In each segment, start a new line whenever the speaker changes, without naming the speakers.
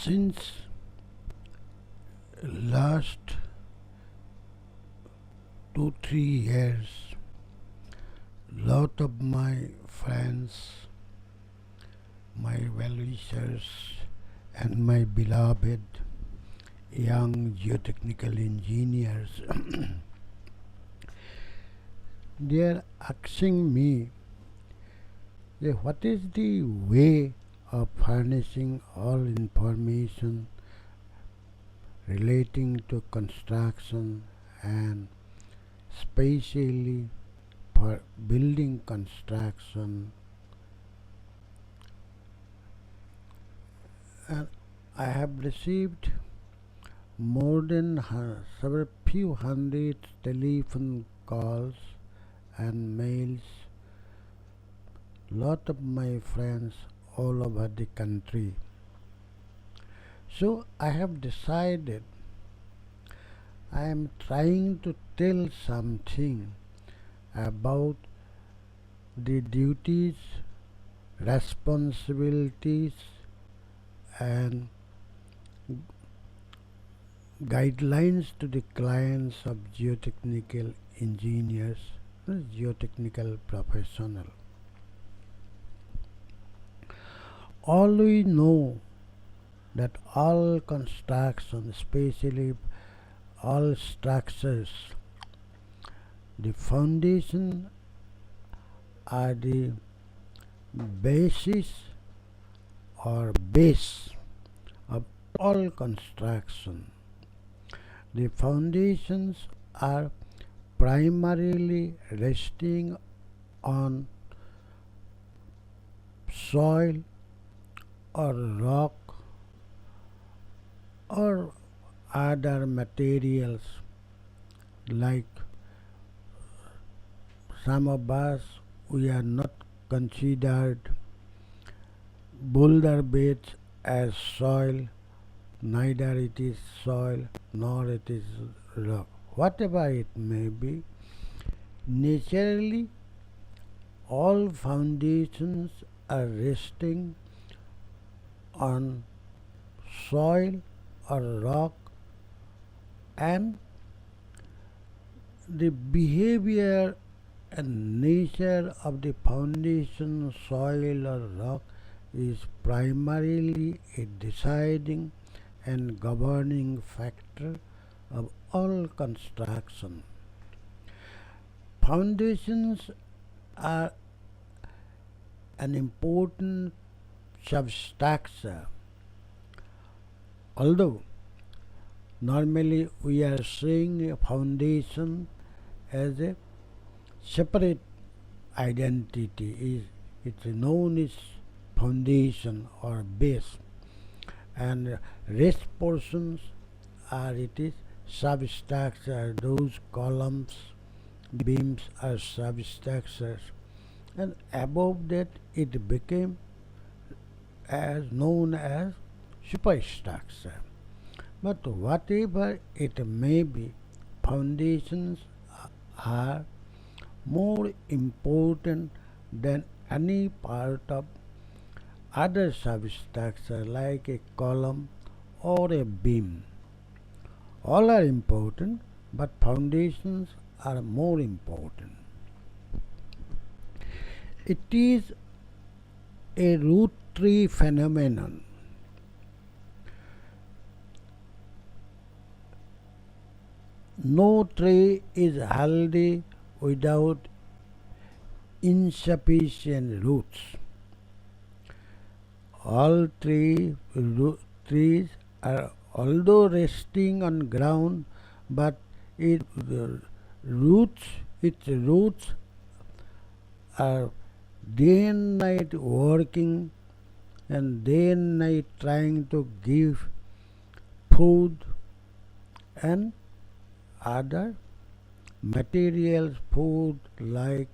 Since last 2-3 years, lot of my friends, my well-wishers, and my beloved young geotechnical engineers, they are asking me what is the way of furnishing all information relating to construction and especially for building construction. And I have received more than several few hundred telephone calls and mails. Lot of my friends all over the country. So I have decided I am trying to tell something about the duties, responsibilities, and guidelines to the clients of geotechnical engineers, geotechnical professional. All we know that all construction, especially all structures, the foundation are the basis or base of all construction. The foundations are primarily resting on soil or rock or other materials, like some of us, we are not considered boulder beds as soil, neither it is soil nor it is rock. Whatever it may be, naturally all foundations are resting on soil or rock, and the behavior and nature of the foundation, soil or rock, is primarily a deciding and governing factor of all construction. Foundations are an important substructure. Although normally we are seeing a foundation as a separate identity, it's known as foundation or base, and rest portions are it is substructure. Those columns, beams are substructures, and above that it became as known as superstructure. But whatever it may be, foundations are more important than any part of other substructure like a column or a beam. All are important, but foundations are more important. It is a root tree phenomenon. No tree is healthy without insufficient roots. All trees are although resting on ground, but its roots are day and night working and day and night trying to give food and other materials, food like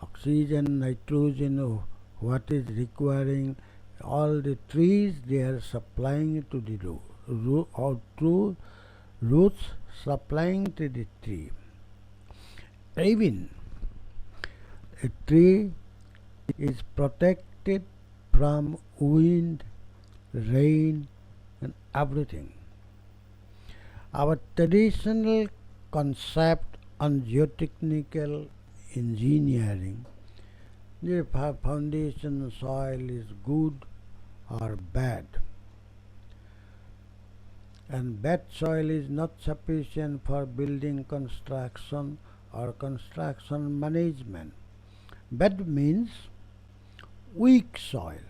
oxygen, nitrogen, what is requiring, all the trees they are supplying to the roots supplying to the tree. Even a tree is protected from wind, rain, and everything. Our traditional concept on geotechnical engineering, the foundation soil is good or bad, and bad soil is not sufficient for building construction or construction management. Bad means weak soil,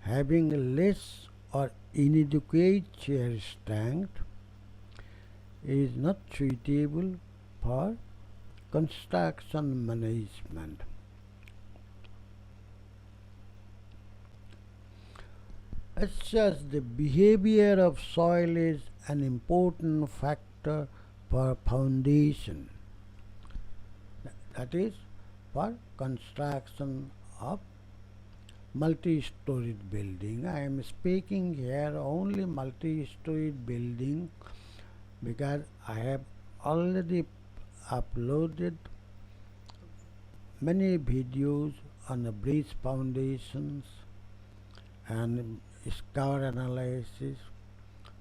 having less or inadequate shear strength, is not suitable for construction management. As such, the behavior of soil is an important factor for foundation, that is, for construction of multi-storied building. I am speaking here only multi-storied building because I have already uploaded many videos on the bridge foundations and scour analysis,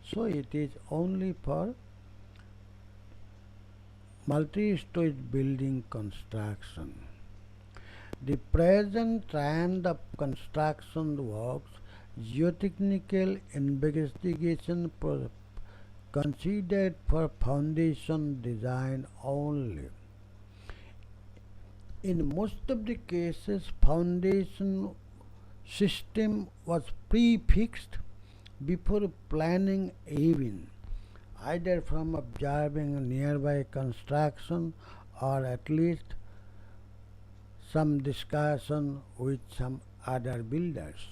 so it is only for multi-storied building construction. The present trend of construction works, geotechnical investigation considered for foundation design only. In most of the cases, foundation system was prefixed before planning even, either from observing nearby construction or at least some discussion with some other builders.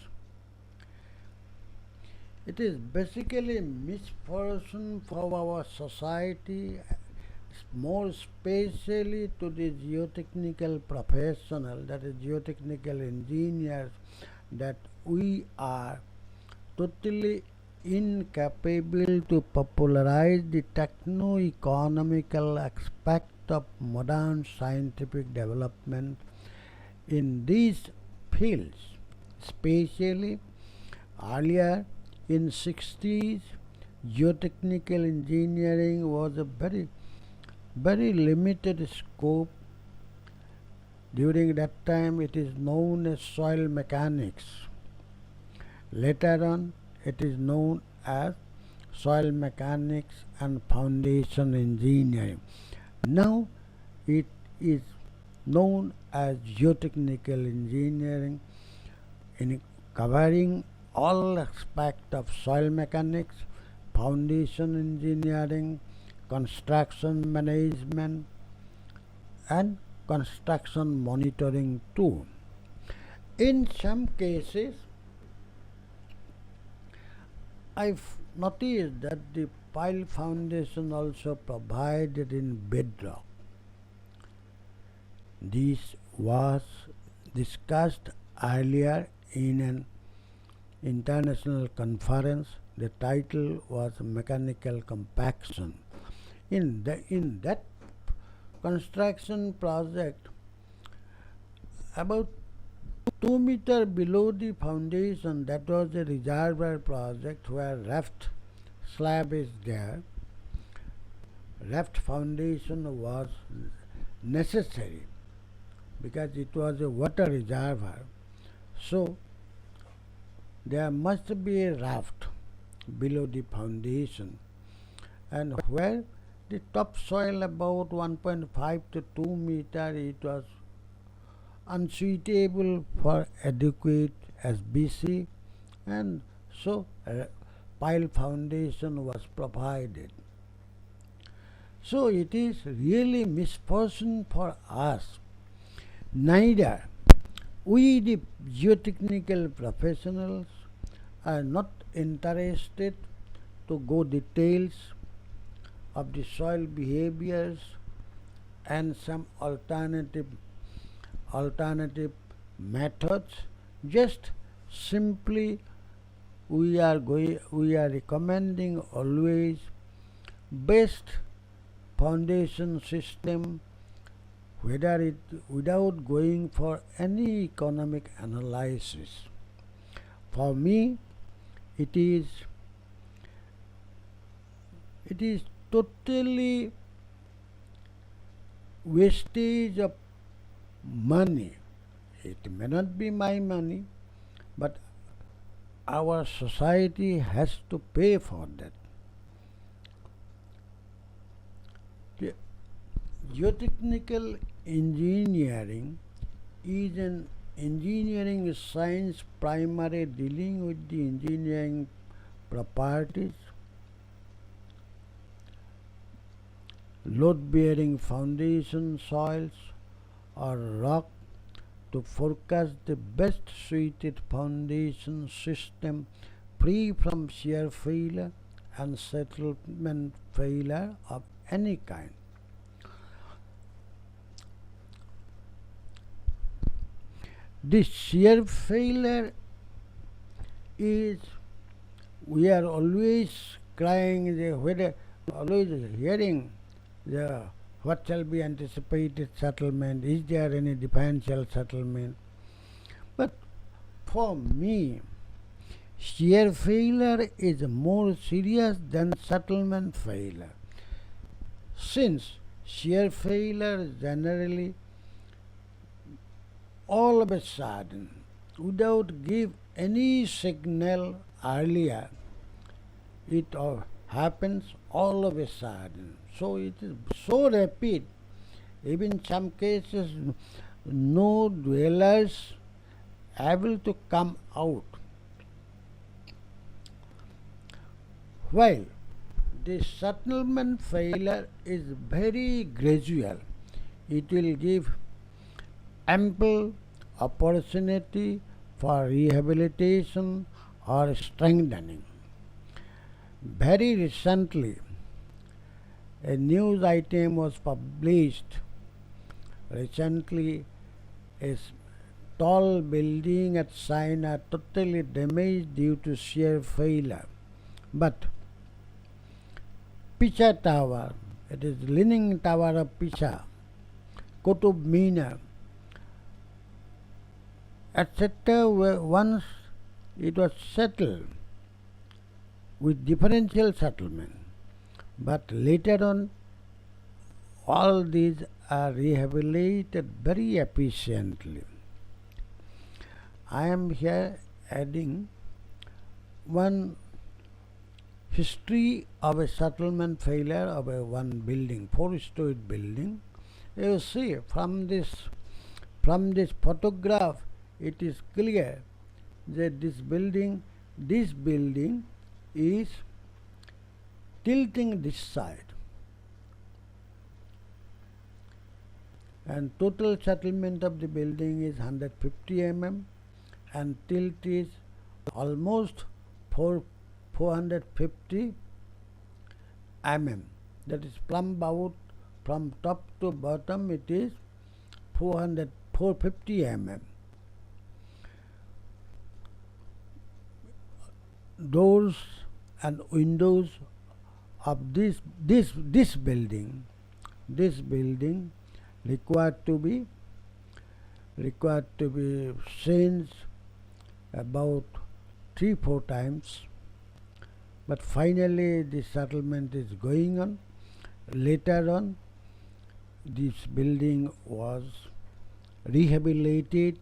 It is basically misfortune for our society, more especially to the geotechnical professional, that is geotechnical engineers, that we are totally incapable to popularize the techno-economical aspect of modern scientific development in these fields. Especially earlier in 60s, geotechnical engineering was a very limited scope. During that time it is known as soil mechanics. Later on it is known as soil mechanics and foundation engineering. Now it is known as geotechnical engineering, in covering all aspects of soil mechanics, foundation engineering, construction management, and construction monitoring too. In some cases, I've noticed that the pile foundation also provided in bedrock. This was discussed earlier in an international conference. The title was Mechanical Compaction. In that construction project, about 2 meters below the foundation, that was a reservoir project where raft slab is there. Raft foundation was necessary because it was a water reservoir. So there must be a raft below the foundation, and where the topsoil about 1.5 to 2 meters, it was unsuitable for adequate SBC, and so pile foundation was provided. So it is really misfortune for us. Neither we, the geotechnical professionals, are not interested to go details of the soil behaviors and some alternative methods. Just simply we are recommending always best foundation system, whether it without going for any economic analysis. For me, it is totally wastage of money. It may not be my money, but our society has to pay for that. The geotechnical engineering is an engineering science primarily dealing with the engineering properties, load-bearing foundation soils or rock to forecast the best suited foundation system free from shear failure and settlement failure of any kind. This shear failure is, we are always crying, always hearing what shall be anticipated settlement, is there any differential settlement? But for me, shear failure is more serious than settlement failure, since shear failure generally all of a sudden, without give any signal earlier, it happens all of a sudden. So it is so rapid, even some cases no dwellers able to come out. While the settlement failure is very gradual, it will give ample opportunity for rehabilitation or strengthening. Very recently, a news item was published. Recently, a tall building at China totally damaged due to shear failure. But Picha Tower, it is Leaning Tower of Picha, Qutub Minar, etc. Once it was settled with differential settlement, but later on all these are rehabilitated very efficiently. I am here adding one history of a settlement failure of a one building, 4-storied building. You see from this photograph, it is clear that this building is tilting this side, and total settlement of the building is 150 mm and tilt is almost 450 mm. That is plumb out from top to bottom, it is 450 mm. Doors and windows of this building required to be changed about 3-4 times, but finally the settlement is going on. Later on, this building was rehabilitated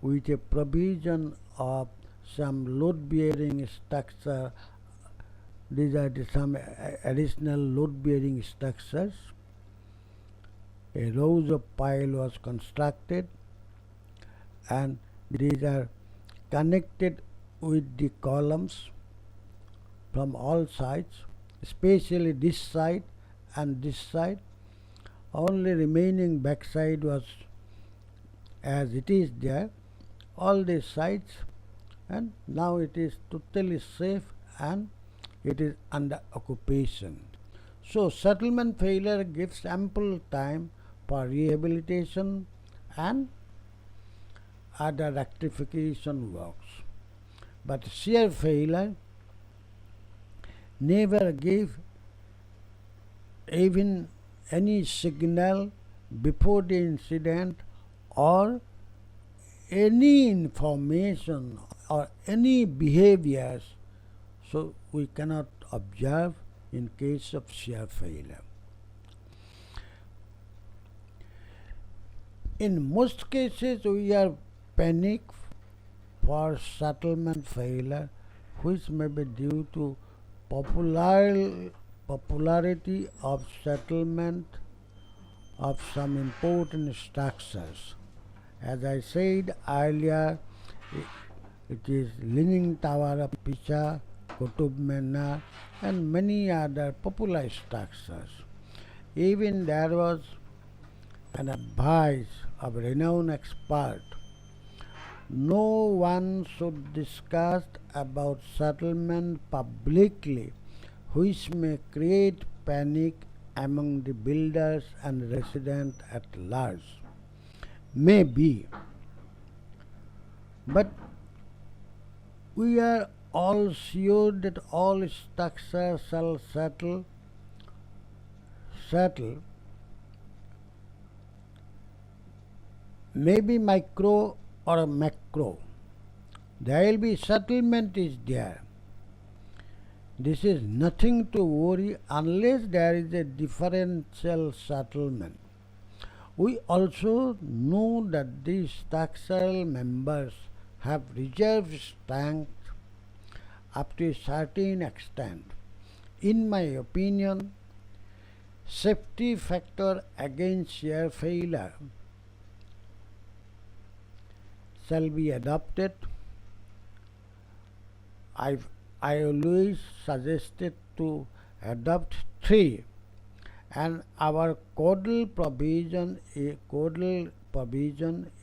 with a provision of some load-bearing structure. These are some additional load-bearing structures. A rows of pile was constructed, and these are connected with the columns from all sides, especially this side and this side. Only remaining back side was as it is there, all these sides, and now it is totally safe and it is under occupation. So settlement failure gives ample time for rehabilitation and other rectification works. But shear failure never gave even any signal before the incident or any information or any behaviors, so we cannot observe in case of shear failure. In most cases, we are panic for settlement failure, which may be due to popularity of settlement of some important structures. As I said earlier, it is Leaning Tower of Pisa, Qutub Minar, and many other popular structures. Even there was an advice of renowned expert: no one should discuss about settlement publicly, which may create panic among the builders and residents at large. Maybe, but we are all sure that all structures shall settle, maybe micro or macro. There will be settlement is there. This is nothing to worry unless there is a differential settlement. We also know that these structural members have reserve strength up to a certain extent. In my opinion, safety factor against shear failure shall be adopted. I always suggested to adopt 3, and our codal provision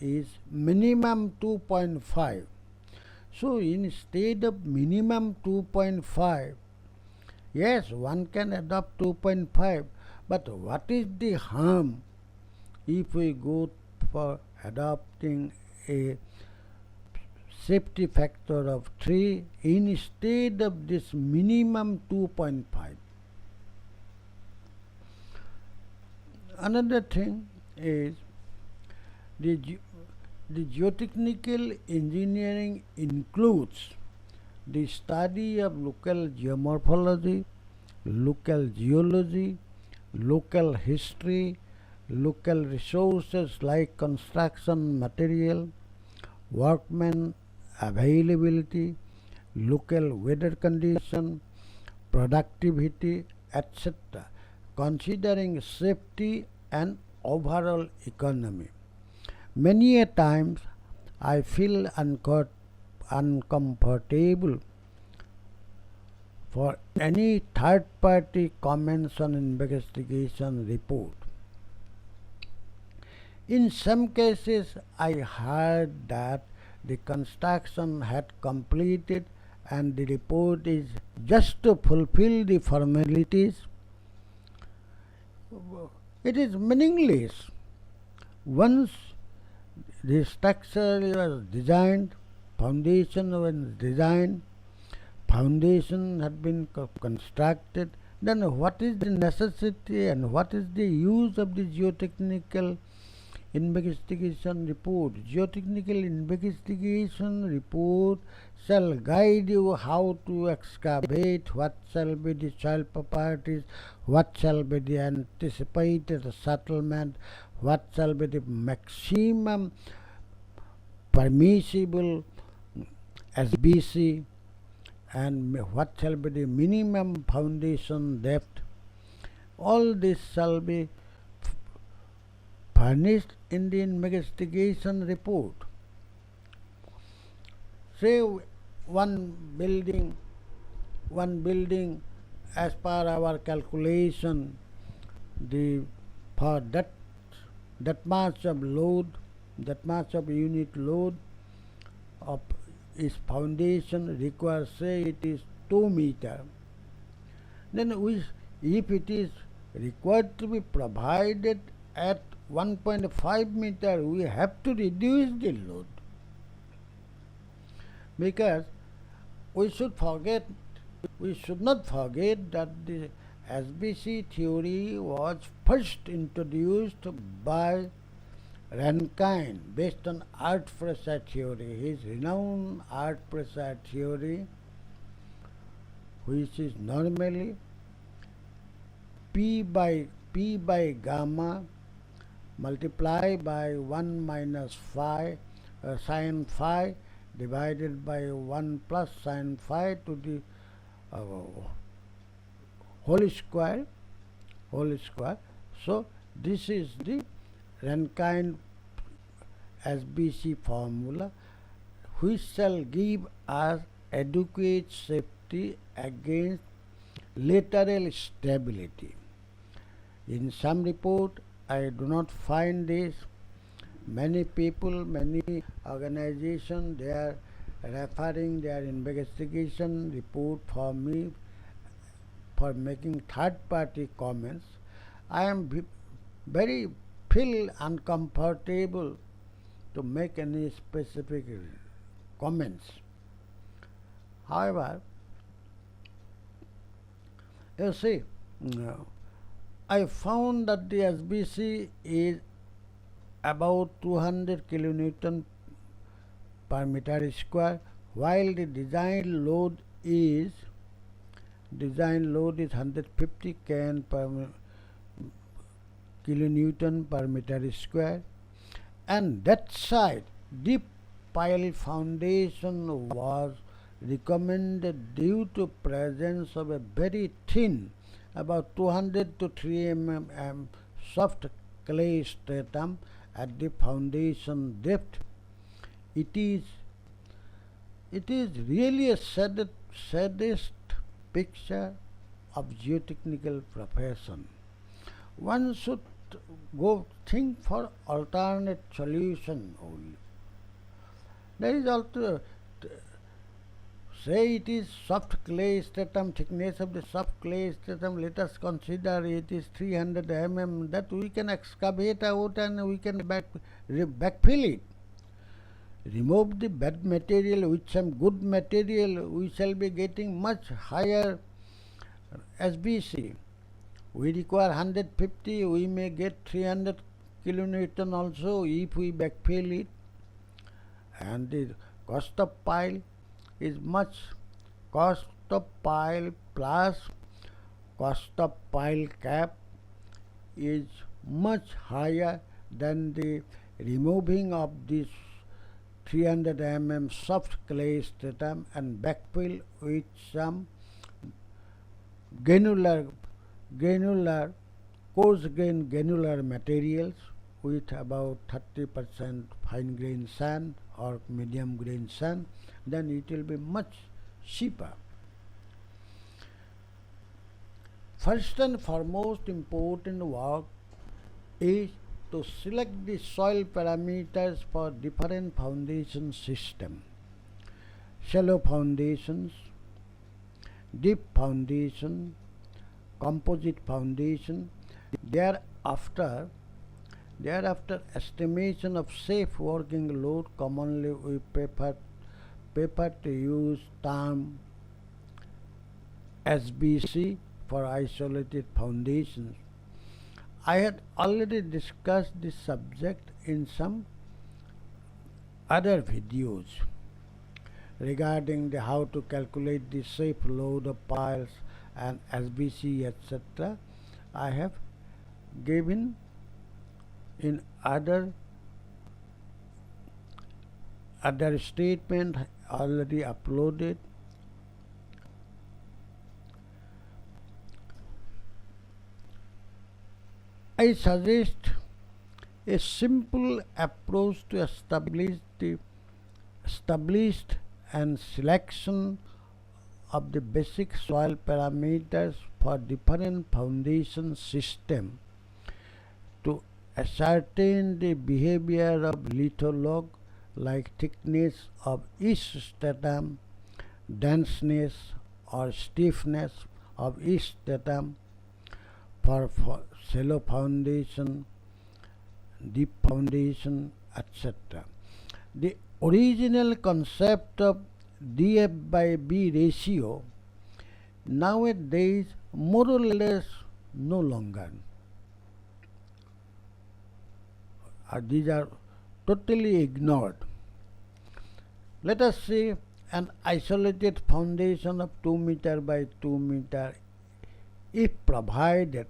is minimum 2.5. So instead of minimum 2.5, yes, one can adopt 2.5, but what is the harm if we go for adopting a safety factor of 3 instead of this minimum 2.5? Another thing is the geotechnical engineering includes the study of local geomorphology, local geology, local history, local resources like construction material, workmen availability, local weather condition, productivity, etc., considering safety and overall economy. Many a times I feel uncomfortable for any third-party comments on investigation report. In some cases, I heard that the construction had completed and the report is just to fulfill the formalities. It is meaningless. Once the structure was designed, foundation had been constructed, then what is the necessity and what is the use of the geotechnical investigation report? Geotechnical investigation report shall guide you how to excavate, what shall be the soil properties, what shall be the anticipated settlement, what shall be the maximum permissible SBC, and what shall be the minimum foundation depth. All this shall be furnished in the investigation report. Say one building as per our calculation, for that much of load, that much of unit load of its foundation requires, say it is 2 meter. Then if it is required to be provided at 1.5 meter, we have to reduce the load, because we should not forget that the SBC theory was first introduced by Rankine, based on earth pressure theory, his renowned earth pressure theory, which is normally P by gamma multiplied by 1 minus phi sin phi divided by 1 plus sin phi to the whole square. So this is the Rankine SBC formula, which shall give us adequate safety against lateral stability. In some report, I do not find this. Many people, many organizations, they are referring their investigation report for me for making third-party comments. I am very feel uncomfortable to make any specific comments. However, you see, I found that the SBC is about 200 kilonewton per meter square, while the design load is 150 kN per kilonewton per meter square, and that side deep pile foundation was recommended due to presence of a very thin, about 200 to 3 mm soft clay stratum at the foundation depth. It is really a saddest picture of geotechnical profession. One should go think for alternate solution only. There is also say it is soft clay stratum, thickness of the soft clay stratum, let us consider it is 300 mm, that we can excavate out and we can backfill it. Remove the bad material with some good material, we shall be getting much higher SBC. We require 150, we may get 300 kilonewton also if we backfill it. And the cost of pile is much, cost of pile plus cost of pile cap is much higher than the removing of this 300 mm soft clay stratum and backfill with some coarse grain granular materials with about 30% fine grain sand or medium grain sand, then it will be much cheaper. First and foremost important work is to select the soil parameters for different foundation system. Shallow foundations, deep foundation, composite foundation. Thereafter estimation of safe working load, commonly we prefer to use term SBC for isolated foundations. I had already discussed this subject in some other videos regarding how to calculate the safe load of piles and SBC, etc. I have given in other statement already uploaded. I suggest a simple approach to establish the established and selection of the basic soil parameters for different foundation system to ascertain the behavior of litholog, like thickness of each stratum, denseness or stiffness of each stratum for shallow foundation, deep foundation, etc. The original concept of DF by B ratio nowadays more or less no longer. these are totally ignored. Let us see an isolated foundation of 2 meter by 2 meter if provided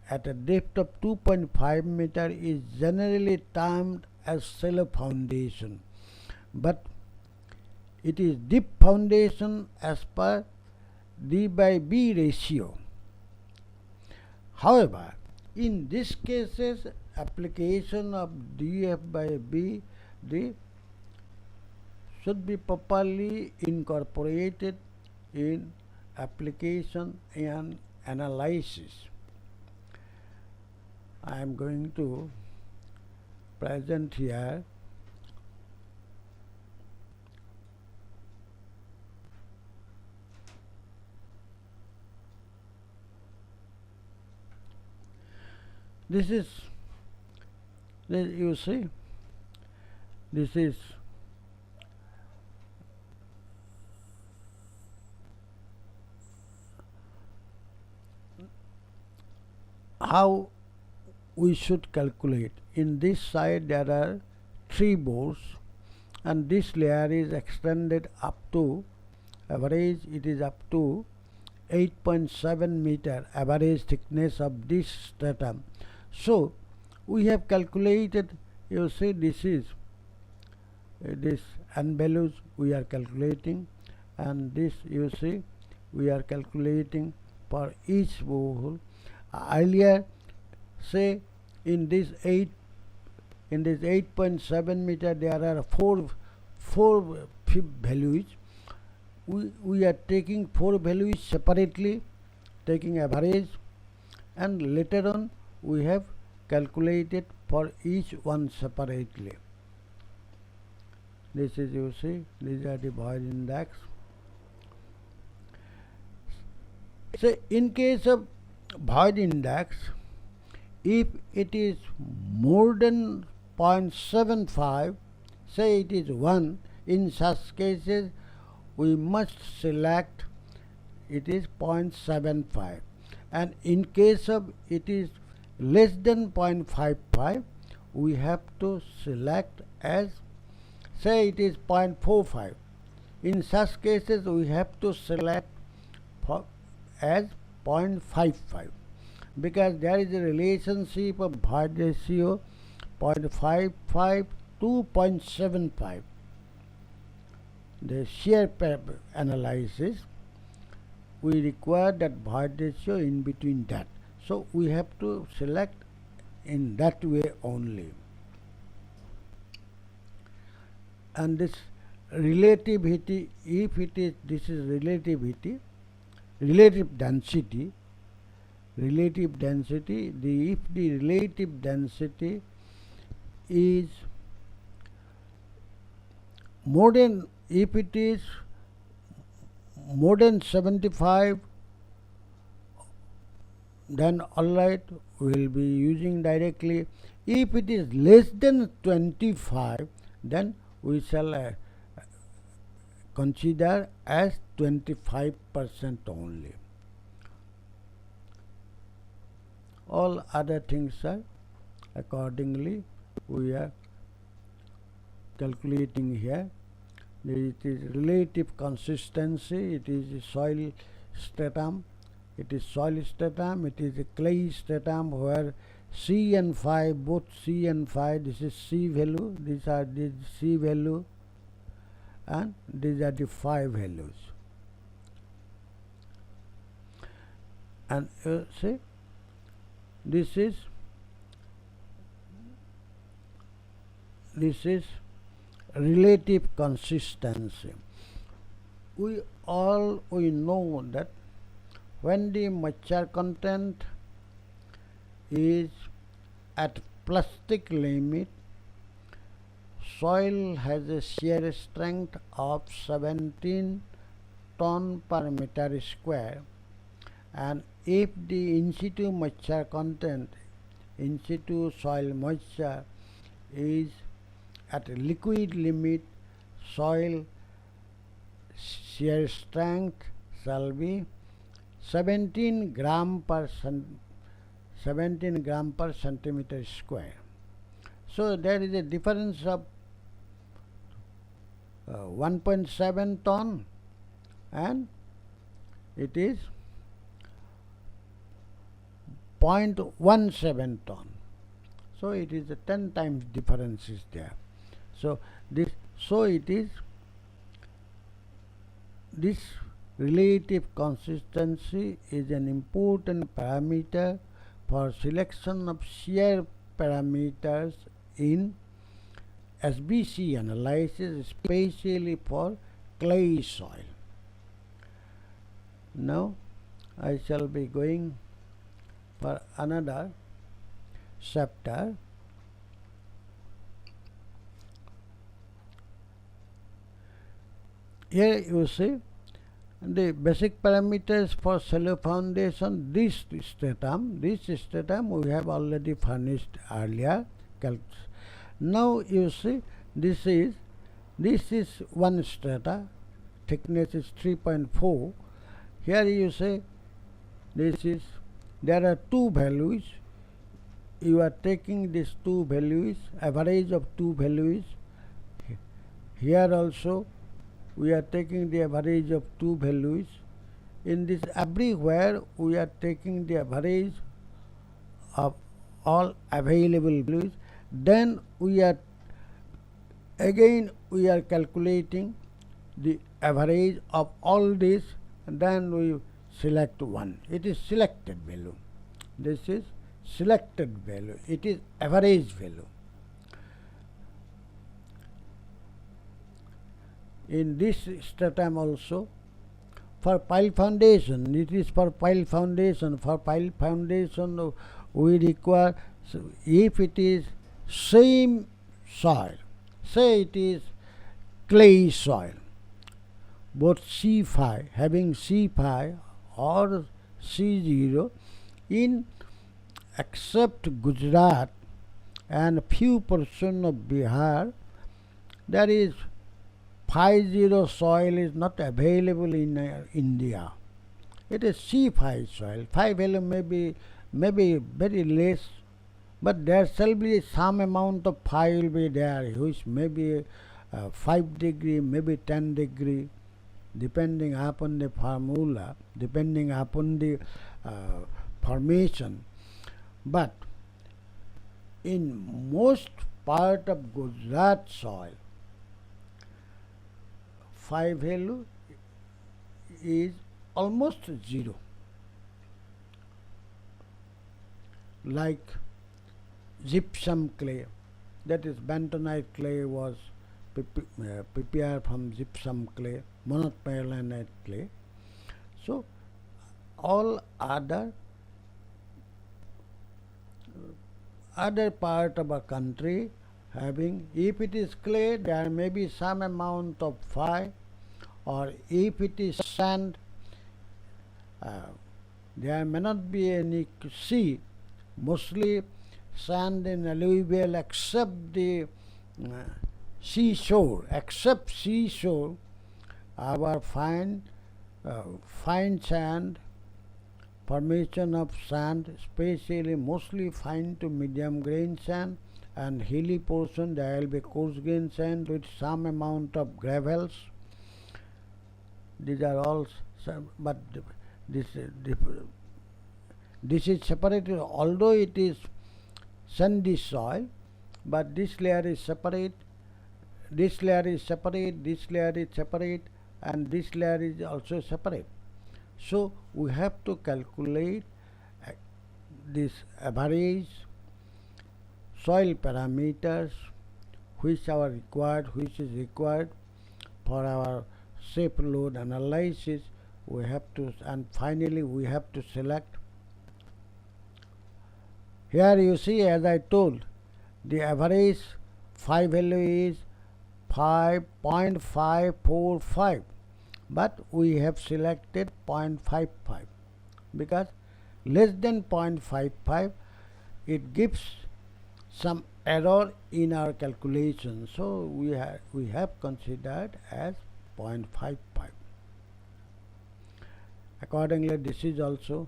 at a depth of 2.5 meter is generally termed as shallow foundation, but it is deep foundation as per D by B ratio. However, in these cases, application of dF by B D should be properly incorporated in application and analysis. I am going to present here this is you see this is how we should calculate. In this side there are 3 bores and this layer is extended up to average, it is up to 8.7 meter average thickness of this stratum. So we have calculated, you see this is this N values we are calculating, and this you see we are calculating for each borehole. Earlier, say in this 8.7 meter there are four values. We are taking 4 values separately, taking average, and later on we have calculated for each one separately. This is, you see, these are the void index. So in case of void index, if it is more than 0.75, say it is 1, in such cases we must select it is 0.75, and in case of it is less than 0.55, we have to select as, say it is 0.45. In such cases we have to select as 0.55, because there is a relationship of void ratio 0.55 to 0.75. The shear analysis, we require that void ratio in between that. So we have to select in that way only. And this relativity, if it is, this is relativity, relative density, if the relative density is more than, if it is more than 75, then alright, we will be using directly. If it is less than 25, then we shall consider as 25% only. All other things are accordingly we are calculating here. It is relative consistency, it is soil stratum, it is a clay stratum where C and phi, both C and phi, this is C value, these are the C value, and these are the phi values. And see, this is relative consistency. We know that when the moisture content is at plastic limit, soil has a shear strength of 17 ton per meter square, and if the in situ moisture content, in situ soil moisture is at a liquid limit, soil shear strength shall be 17 gram per centimeter square. So there is a difference of 1.7 ton, and it is 0.17 ton. So it is a 10 times difference is there. So this relative consistency is an important parameter for selection of shear parameters in SBC analysis, especially for clay soil. Now I shall be going for another chapter. Here you see the basic parameters for shallow foundation. This stratum we have already furnished earlier. Now you see this is one strata, thickness is 3.4. Here you say there are two values. You are taking these two values, average of two values. Here also we are taking the average of two values. In this everywhere we are taking the average of all available values. Then we are calculating the average of all this, and then we select one. It is selected value. This is selected value. It is average value. In this stratum also, for pile foundation, it is for pile foundation. For pile foundation, we require, if it is same soil, say it is clay soil, both C5, having C5 or C0, in except Gujarat and few portion of Bihar, there is 5-0 soil is not available in India. It is C5 soil. 5 value may be very less, but there shall be some amount of 5 will be there, which may be 5 degree, maybe 10 degree, depending upon the formula, depending upon the formation. But in most part of Gujarat soil, 5 value is almost 0. Like gypsum clay, that is bentonite clay was prepared from gypsum clay, monocloride clay. So all other part of a country having, if it is clay, there may be some amount of 5, or if it is sand, there may not be any C. Mostly sand and alluvial, except the seashore. Except seashore, our fine sand, formation of sand, especially mostly fine to medium grain sand, and hilly portion there will be coarse grain sand with some amount of gravels. These are all, but this is separated, although it is sandy soil, but this layer is separate, this layer is separate, this layer is separate, and this layer is also separate. So we have to calculate this average soil parameters which is required for our shape load analysis. We have to, and finally we have to select. Here you see, as I told, the average 5 value is 5.545, but we have selected 0.55 because less than 0.55 it gives some error in our calculation. So we have considered as 0.55. Accordingly, this is also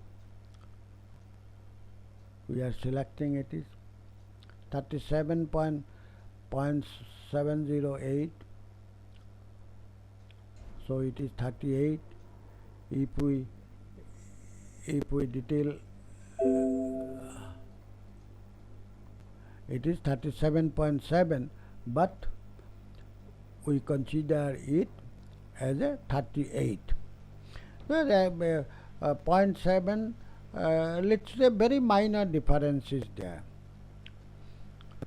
we are selecting it is. 37.708. So it is 38. If we detail, it is 37.7, but we consider it as a 38. Well, 0.7, let's say very minor differences there,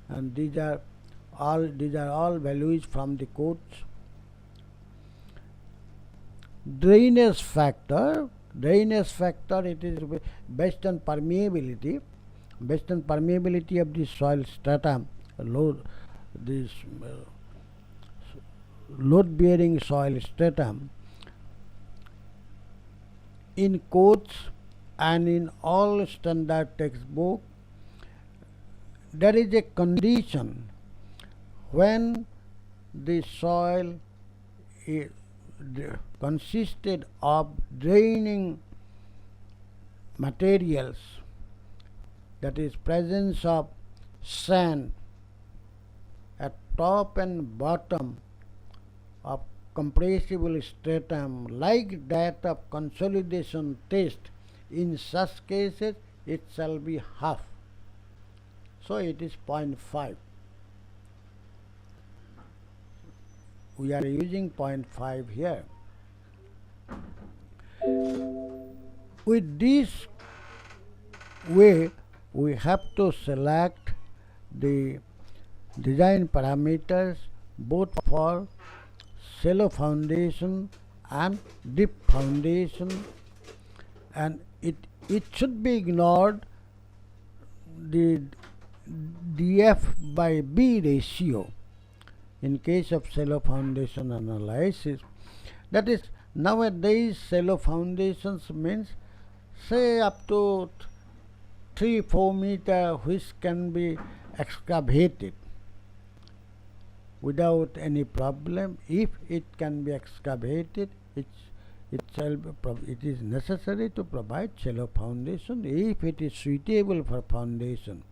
and these are all values from the codes. Drainage factor, it is based on permeability, of the soil stratum, load bearing soil stratum. In codes and in all standard textbook, there is a condition when the soil is consisted of draining materials, that is presence of sand at top and bottom of compressible stratum, like that of consolidation test. In such cases it shall be half, so it is 0.5. We are using 0.5 here. With this way, we have to select the design parameters both for shallow foundation and deep foundation, and it should be ignored the dF by B ratio in case of shallow foundation analysis. That is, nowadays shallow foundations means say up to 3-4 meter, which can be excavated without any problem. If it can be excavated, it is necessary to provide shallow foundation if it is suitable for foundation.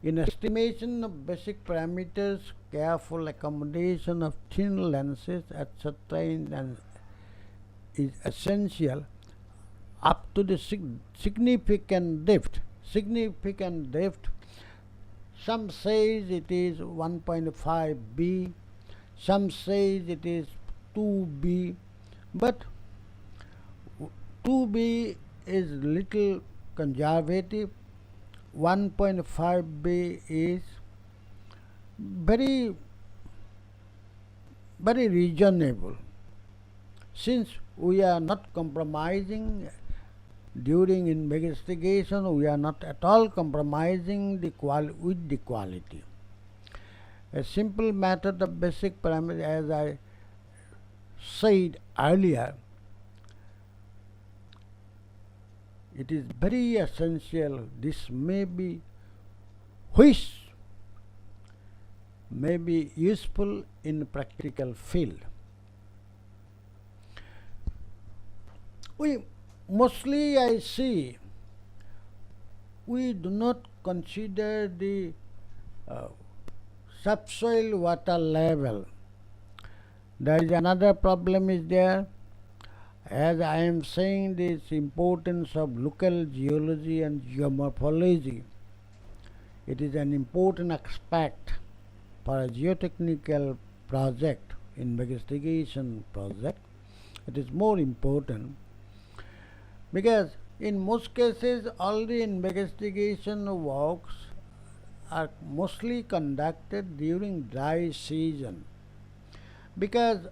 In estimation of basic parameters, careful accommodation of thin lenses, etc., is essential up to the significant depth. Some says it is 1.5 B, some says it is 2 B, but 2 B is little conservative. 1.5 B is very reasonable, since we are not compromising during investigation. We are not at all compromising with the quality. A simple method of basic parameters, as I said earlier, it is very essential. This may be useful in practical field. Mostly I see we do not consider the subsoil water level. There is another problem is there. As I am saying, this importance of local geology and geomorphology, it is an important aspect for a geotechnical project, investigation project. It is more important because in most cases all the investigation works are mostly conducted during dry season, because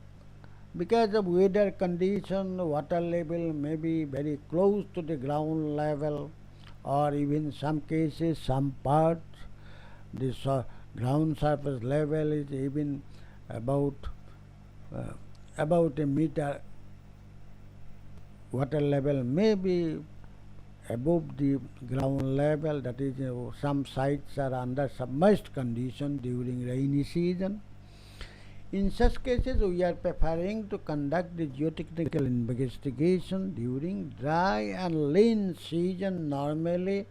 of weather condition, water level may be very close to the ground level, or even some cases, some parts, the ground surface level is even about a meter. Water level may be above the ground level, that is, some sites are under submerged condition during rainy season. In such cases, we are preferring to conduct the geotechnical investigation during dry and lean season. Normally,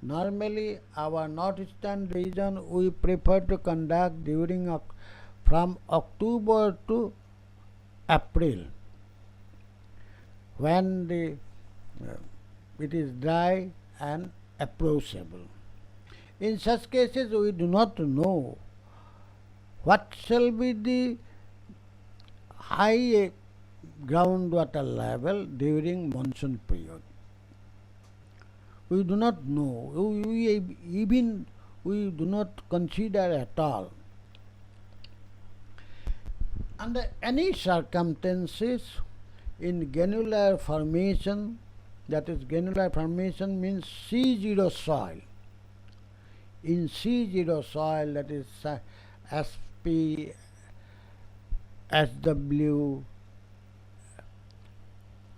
Normally, our northeastern region we prefer to conduct during from October to April, when it is dry and approachable. In such cases, we do not know what shall be the high groundwater level during monsoon period. We do not know. We do not consider at all. Under any circumstances, in granular formation, that is, granular formation means C0 soil. In C0 soil, that is SP, SW,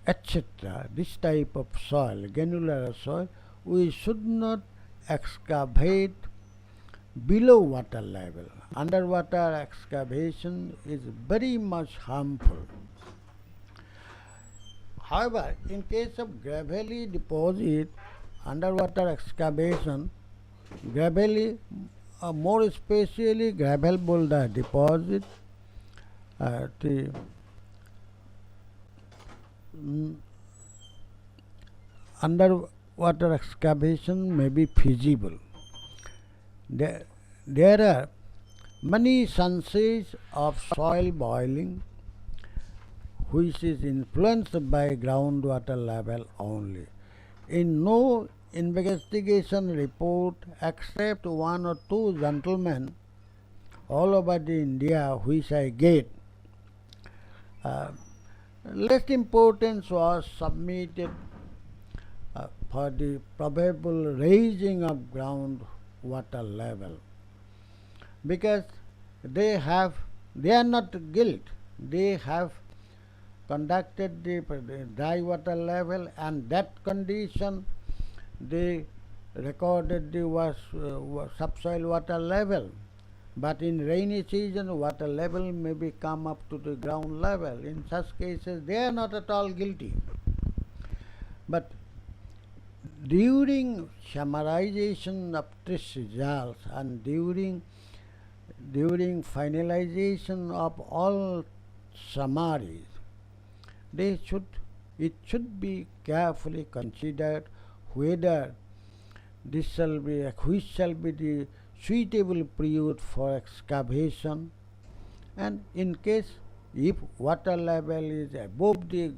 etc., this type of soil, granular soil, we should not excavate below water level. Underwater excavation is very much harmful. However, in case of gravelly deposit, underwater excavation, gravelly, more especially gravel boulder deposit, the underwater excavation may be feasible. There are many instances of soil boiling which is influenced by groundwater level only. In no investigation report except one or two gentlemen all over the India which I get, less importance was submitted for the probable raising of groundwater level, because they are not guilt. They have conducted the dry water level, and that condition they recorded the subsoil water level. But in rainy season, water level may be come up to the ground level. In such cases, they are not at all guilty. But during summarization of test results and during finalization of all summaries, it should be carefully considered whether which shall be the suitable period for excavation, and in case if water level is above the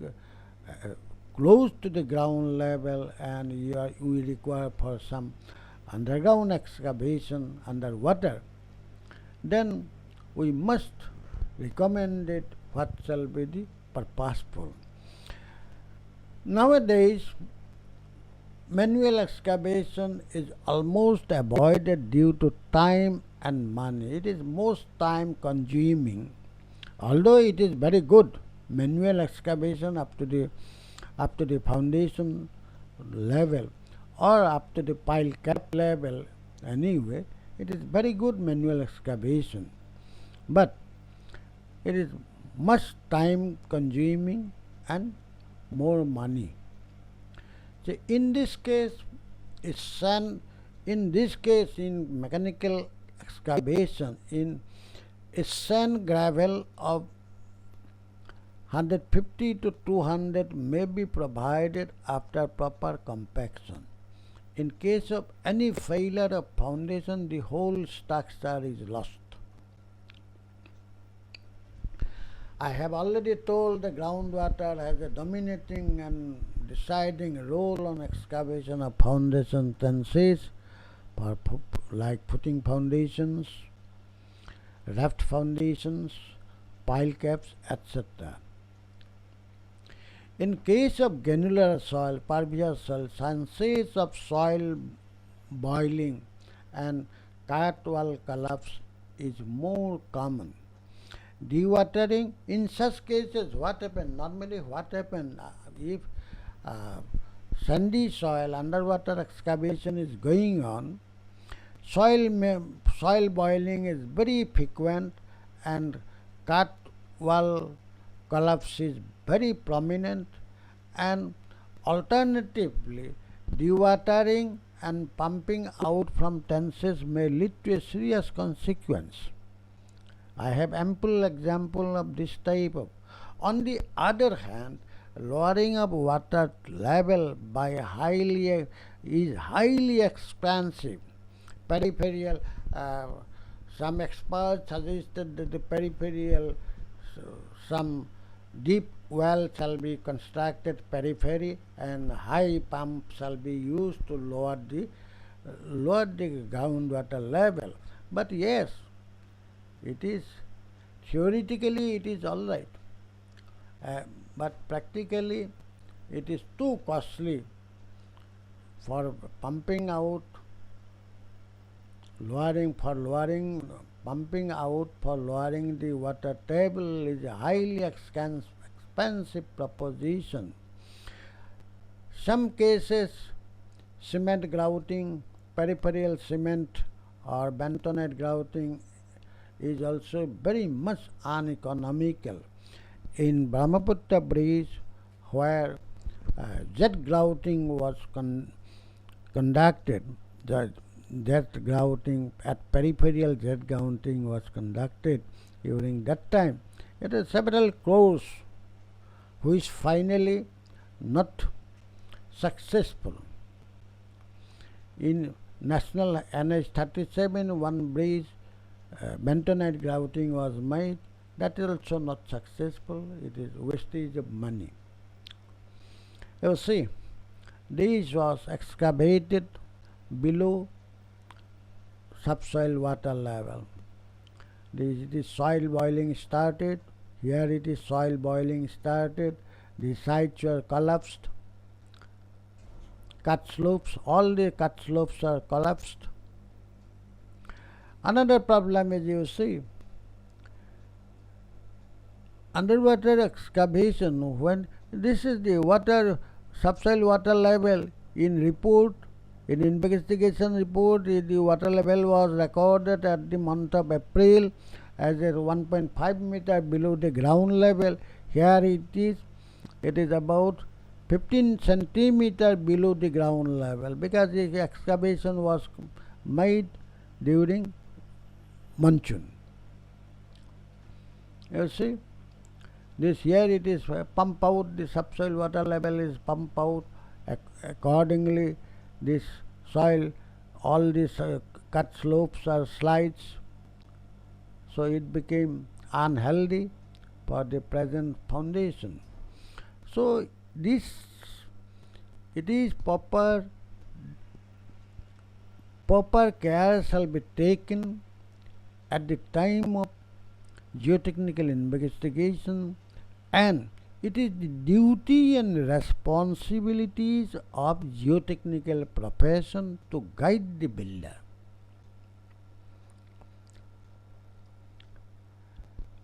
close to the ground level and we require for some underground excavation underwater, then we must recommend it what shall be the purposeful. Nowadays, manual excavation is almost avoided due to time and money. It is most time consuming, although it is very good. Manual excavation up to the foundation level or up to the pile cap level, anyway, it is very good manual excavation, but it is much time consuming and more money. So in this case, in mechanical excavation, in a sand gravel of 150 to 200 may be provided after proper compaction. In case of any failure of foundation, the whole structure is lost. I have already told the groundwater has a dominating and deciding role on excavation of foundation trenches, like putting foundations, raft foundations, pile caps, etc. In case of granular soil, pervious soil, chances of soil boiling and cartwall collapse is more common. Dewatering, in such cases, normally what happens if sandy soil, underwater excavation is going on, soil boiling is very frequent and cartwall collapse is very prominent, and alternatively dewatering and pumping out from tenses may lead to a serious consequence. I have ample example of this type of. On the other hand, lowering of water level by is highly expensive. Peripheral, some experts suggested that the peripheral, some deep well shall be constructed periphery and high pump shall be used to lower the groundwater level. But yes, it is theoretically it is all right, but practically it is too costly for pumping out, pumping out for lowering the water table is a highly expensive proposition. Some cases, cement grouting, peripheral cement or bentonite grouting is also very much uneconomical. In Brahmaputra bridge, where jet grouting was conducted, the jet grouting at peripheral jet grouting was conducted during that time. It is several crores, which finally not successful. In National NH 37, one bridge bentonite grouting was made. That is also not successful. It is wastage of money. You see, this was excavated below subsoil water level. This is soil boiling started. Here it is soil boiling started. The sides were collapsed. Cut slopes, all the cut slopes are collapsed. Another problem is, you see, underwater excavation, when this is the water, subsoil water level in report, in investigation report, the water level was recorded at the month of April as a 1.5 meter below the ground level. Here it is about 15 centimeter below the ground level, because the excavation was made during monsoon. You see, this here it is pump out, the subsoil water level is pump out. Accordingly, this soil, all these cut slopes are slides, so it became unhealthy for the present foundation. So it is proper care shall be taken at the time of geotechnical investigation, and it is the duty and responsibilities of geotechnical profession to guide the builder.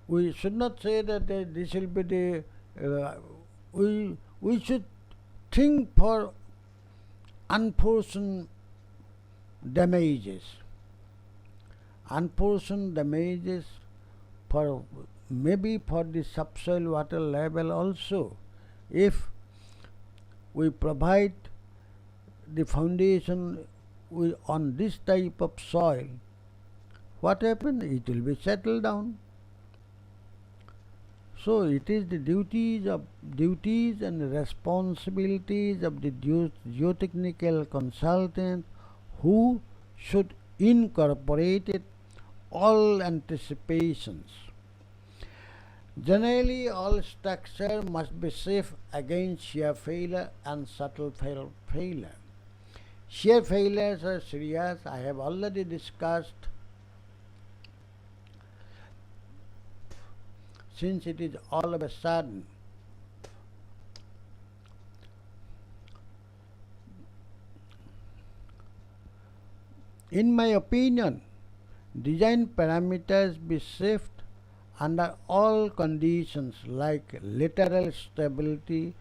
We should not say that this will be the we should think for unforeseen damages. Unforeseen damages for maybe for the subsoil water level also. If we provide the foundation on this type of soil, what happens? It will be settled down. So it is the duties and responsibilities of the geotechnical consultant who should incorporate it all anticipations. Generally, all structure must be safe against shear failure and subtle failure. Shear failures are serious. I have already discussed. Since it is all of a sudden in my opinion, design parameters be safe under all conditions like lateral stability,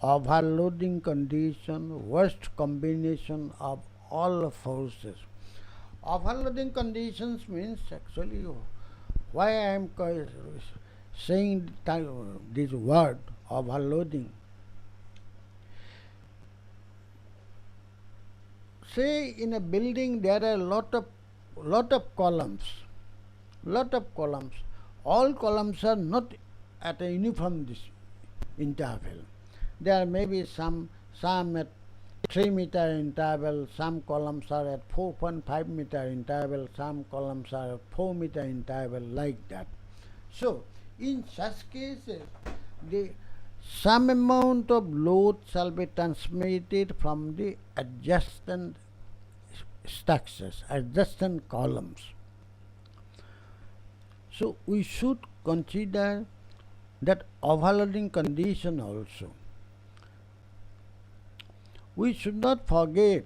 overloading condition, worst combination of all forces. Overloading conditions means actually why I am saying this word overloading. say in a building there are lot of columns. All columns are not at a uniform interval. There may be some at 3-meter interval, some columns are at 4.5-meter interval, some columns are at 4-meter interval, like that. So, in such cases, some amount of load shall be transmitted from the adjacent structures, adjacent columns. So, we should consider that overloading condition also. We should not forget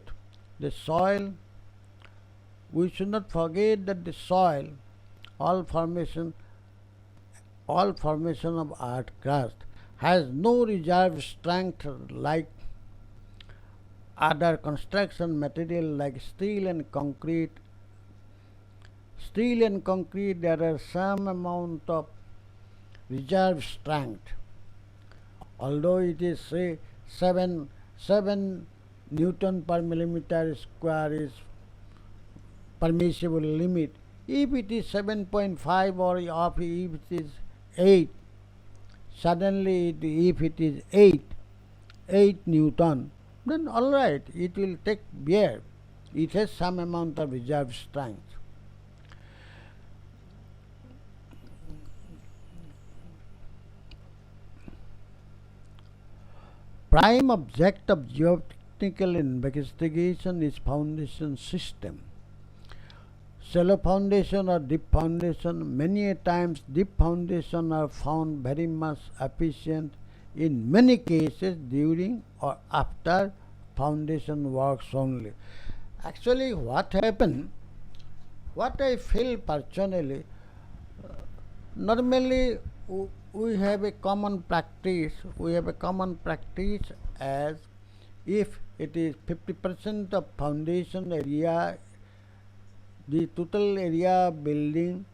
the soil. We should not forget that the soil, all formation of earth crust, has no reserve strength like other construction material like steel and concrete. Steel and concrete, there are some amount of reserve strength. Although it is say 7 Newton per millimeter square is permissible limit. If it is 7.5 or if it is 8, suddenly if it is 8 Newton, then all right, it will take bear. It has some amount of reserve strength. Prime object of geotechnical investigation is foundation system. Shallow foundation or deep foundation, many a times deep foundation are found very much efficient in many cases during or after foundation works only. Actually, what happened, what I feel personally, normally we have a common practice. As if it is 50% of foundation area, the total area building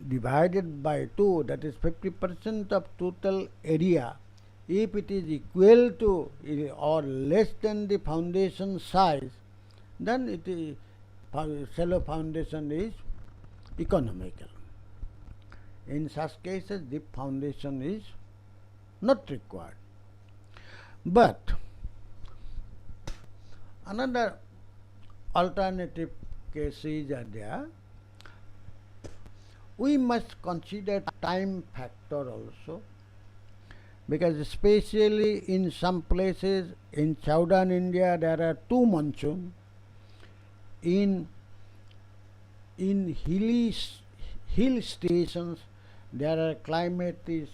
divided by 2, that is 50% of total area. If it is equal to or less than the foundation size, then it is shallow foundation is economical. In such cases, deep foundation is not required. But another alternative cases are there. We must consider time factor also, because especially in some places in southern India there are 2 monsoons. In hill stations their climate is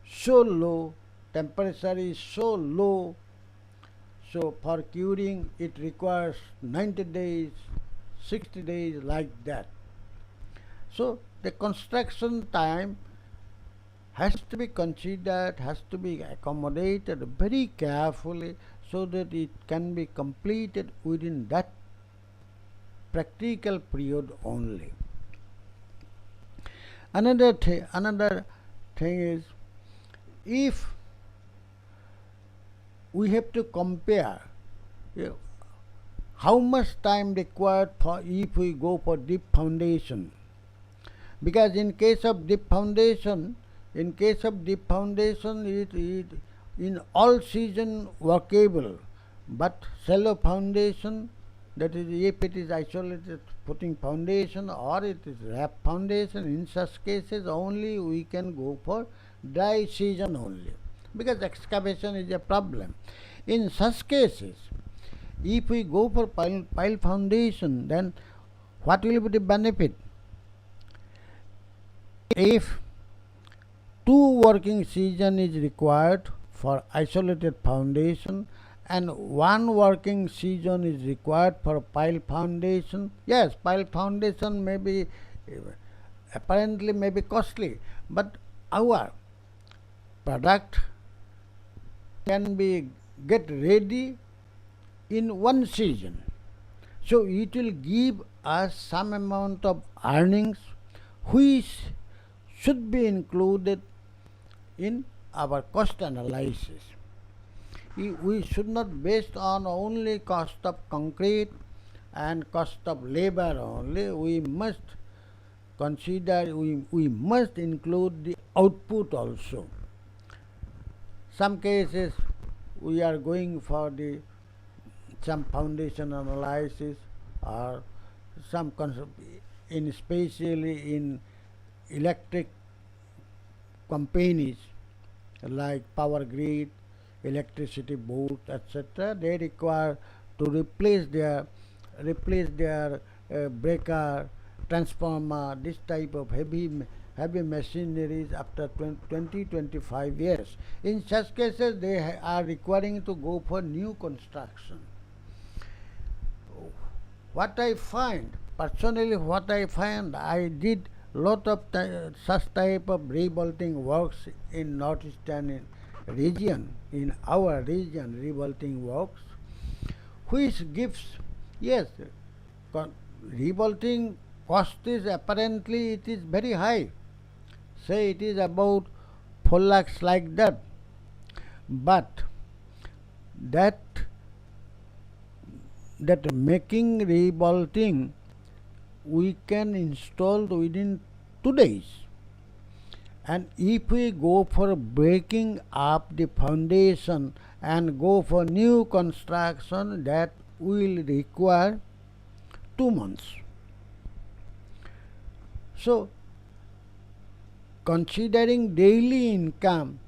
so low, temperature is so low, so for curing it requires 90 days, 60 days, like that. So the construction time has to be considered, has to be accommodated very carefully so that it can be completed within that practical period only. Another thing is, if we have to compare how much time required for if we go for deep foundation, because in case of deep foundation it in all season workable, but shallow foundation, that is if it is isolated footing foundation or it is wrap foundation, in such cases only we can go for dry season only, because excavation is a problem. In such cases, if we go for pile foundation, then what will be the benefit? If 2 working season is required for isolated foundation and 1 working season is required for pile foundation, yes, pile foundation may be apparently may be costly, but our product can be get ready in 1 season. So it will give us some amount of earnings which should be included in our cost analysis. We should not based on only cost of concrete and cost of labor only. We must consider, we must include the output also. Some cases we are going for the some foundation analysis or some in especially in electric companies like power grid, electricity board, etc. They require to replace their breaker, transformer, this type of heavy machineries after 20-25 years. In such cases, they are requiring to go for new construction. What I find, personally, I did lot of such type of revolting works in northeastern region, in our region, revolting works, which gives, yes, revolting cost is apparently it is very high. Say it is about 4 lakhs like that, but that making revolting we can install within 2 days. And if we go for breaking up the foundation and go for new construction, that will require 2 months. So, considering daily income,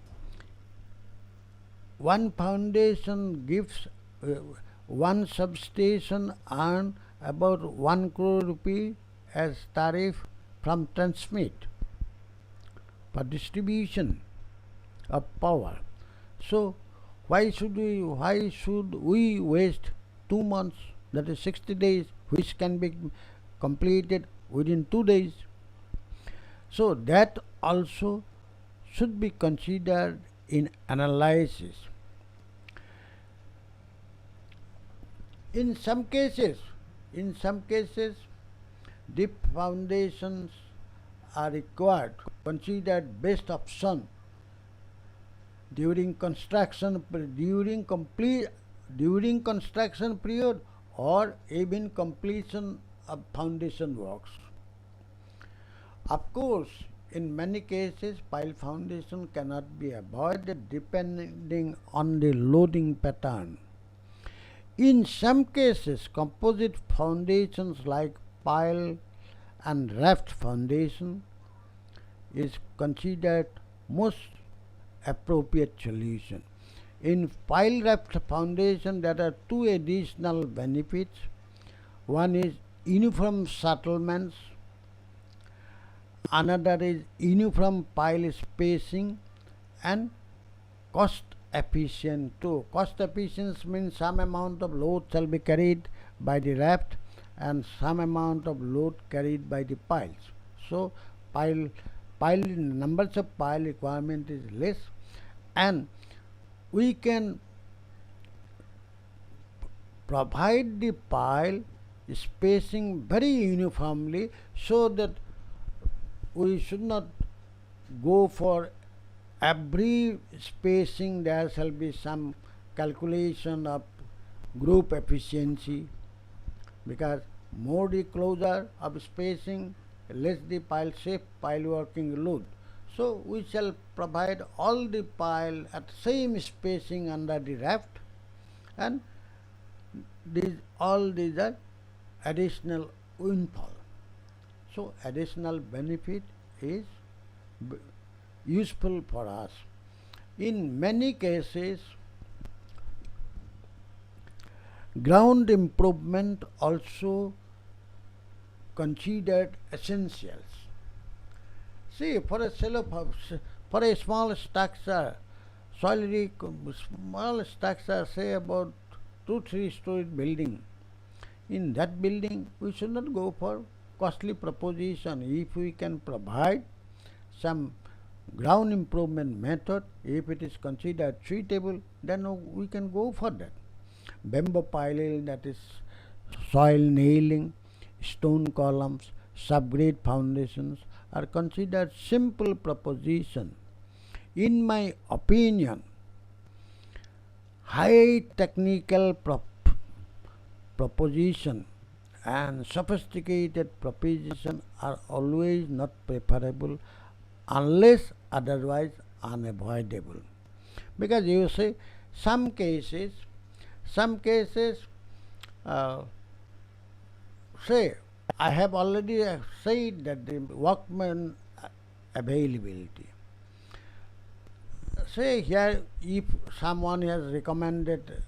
one foundation gives one substation earn about 1 crore rupee as tariff from transmit for distribution of power. So why should we waste 2 months, that is 60 days, which can be completed within 2 days? So that also should be considered in analysis. In some cases, deep foundations are required, considered best option during construction period or even completion of foundation works. Of course, in many cases, pile foundation cannot be avoided depending on the loading pattern. In some cases, composite foundations like pile and raft foundation is considered most appropriate solution. In pile raft foundation, there are 2 additional benefits. One is uniform settlements, another is uniform pile spacing, and cost efficient too. Cost efficient means some amount of load shall be carried by the raft and some amount of load carried by the piles. So pile numbers of pile requirement is less, and we can provide the pile spacing very uniformly, so that we should not go for every spacing. There shall be some calculation of group efficiency, because more the closer of spacing, less the pile shape, pile working load. So we shall provide all the pile at same spacing under the raft, and all these are additional windfall. So additional benefit is useful for us. In many cases, ground improvement also considered essentials. See, for a small structure, small structure, say about 2-3 story building. In that building, we should not go for costly proposition. If we can provide some ground improvement method, if it is considered suitable, then we can go for that. Bamboo piling, that is soil nailing, stone columns, subgrade foundations are considered simple proposition. In my opinion, high technical proposition and sophisticated proposition are always not preferable unless otherwise unavoidable. Because you see, some cases, uh, say, I have already said that the workman availability. Say here, if someone has recommended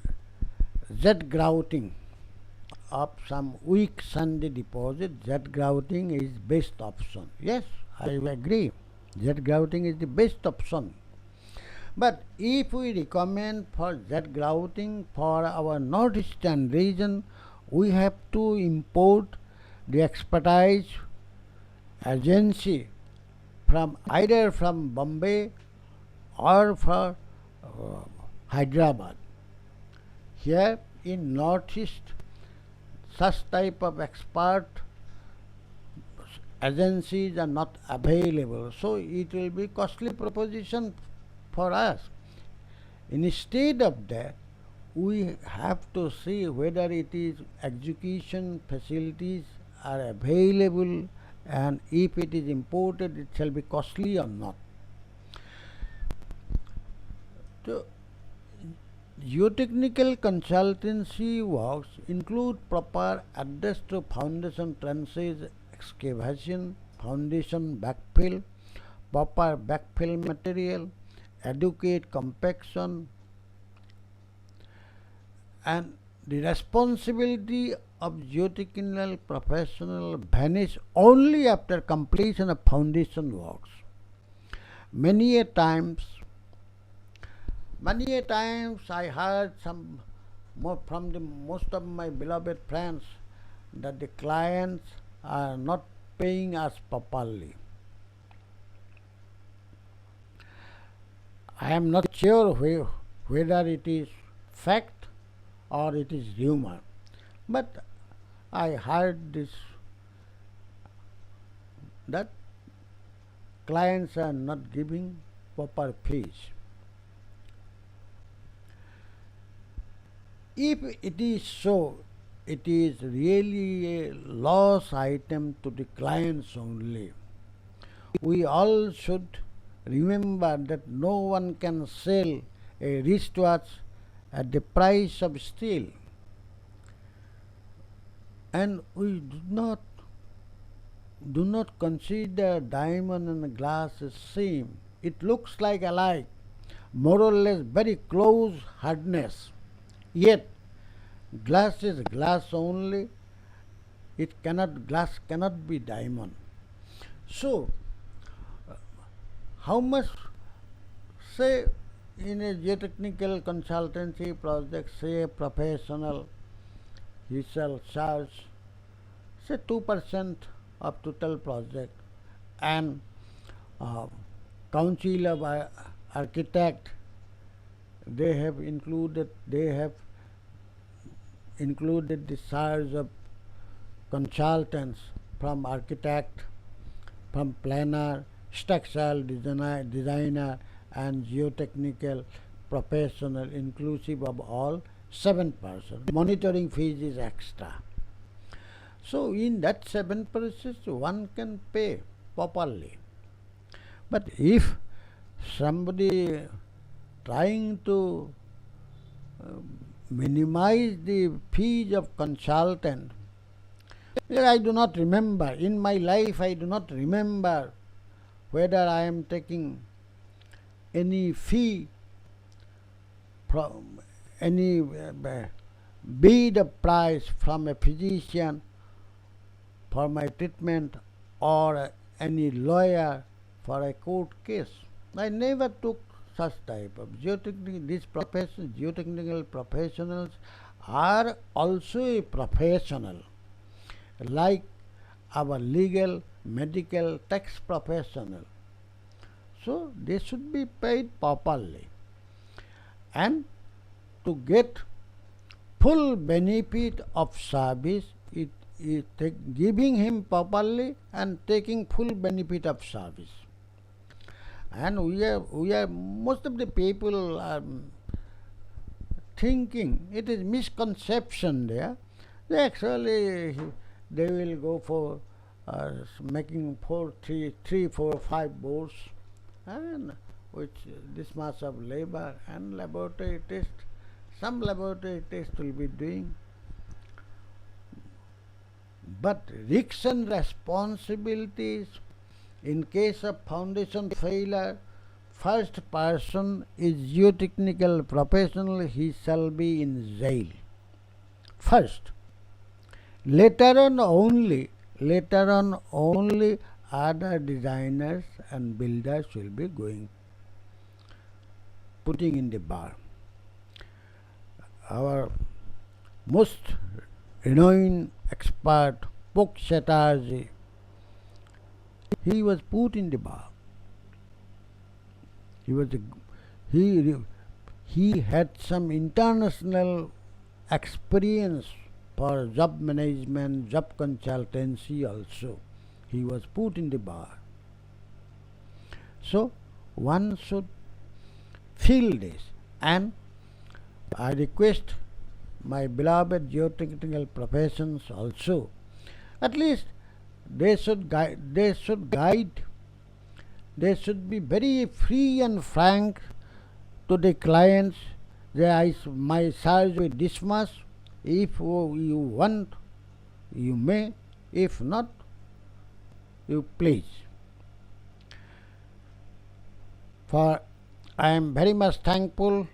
Z grouting of some weak sandy deposit, Z grouting is best option. Yes, I agree. Z grouting is the best option. But if we recommend for Z grouting for our northeastern region, we have to import the expertise agency from either from Bombay or from Hyderabad. Here in northeast, such type of expert agencies are not available, so it will be costly proposition for us. Instead of that, we have to see whether it is execution facilities are available, and if it is imported, it shall be costly or not. So, geotechnical consultancy works include proper address to foundation trenches, excavation, foundation backfill, proper backfill material, adequate compaction, and the responsibility of geotechnical professional vanish only after completion of foundation works. Many a times I heard from the most of my beloved friends that the clients are not paying us properly. I am not sure whether it is fact or it is rumor, but I heard this, that clients are not giving proper fees. If it is so, it is really a loss item to the clients only. We all should remember that no one can sell a wristwatch at the price of steel, and we do not consider diamond and glass as same. It looks like alike, more or less very close hardness. Yet glass is glass only. Glass cannot be diamond. So how much, say, in a geotechnical consultancy project, say a professional, he shall charge say 2% of total project, and council of architect, they have included the charge of consultants from architect, from planner, structural designer, and geotechnical professional, inclusive of all 7%. Monitoring fees is extra. So in that 7% one can pay properly. But if somebody trying to minimize the fees of consultant, I do not remember, in my life I do not remember whether I am taking any fee from any bid of price from a physician for my treatment, or any lawyer for a court case. I never took such type of geotechnical professionals are also a professional, like our legal, medical, tax professional. So they should be paid properly, and to get full benefit of service, it is giving him properly and taking full benefit of service. And we are most of the people are thinking, it is misconception there. They actually they will go for making 4, 3, 4, 5 bores, and which this much of labor and laboratory test. Some laboratory test will be doing, but risks and responsibilities in case of foundation failure. First person is geotechnical professional. He shall be in jail. First, later on only other designers and builders will be putting in the bar. Our most renowned expert, Pok Chatterjee, he was put in the bar. He had some international experience for job management, job consultancy also. He was put in the bar. So one should feel this, and I request my beloved geotechnical professions also, at least they should guide. They should be very free and frank to the clients. My charge with this much. If you want, you may. If not, you please. For I am very much thankful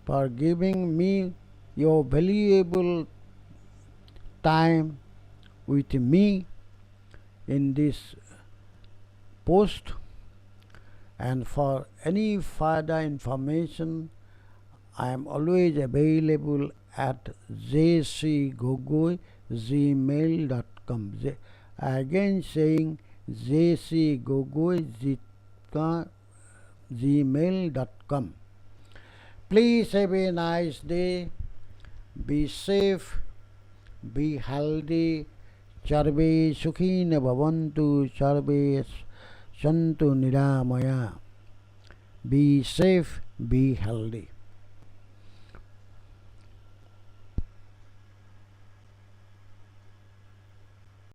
for giving me your valuable time with me in this post. And for any further information, I am always available at jcgogoi@gmail.com. Again saying jcgogoi@gmail.com. Please have a nice day. Be safe. Be healthy. Sarve sukhina bhavantu. Sarve Santu Niramaya. Be safe, be healthy.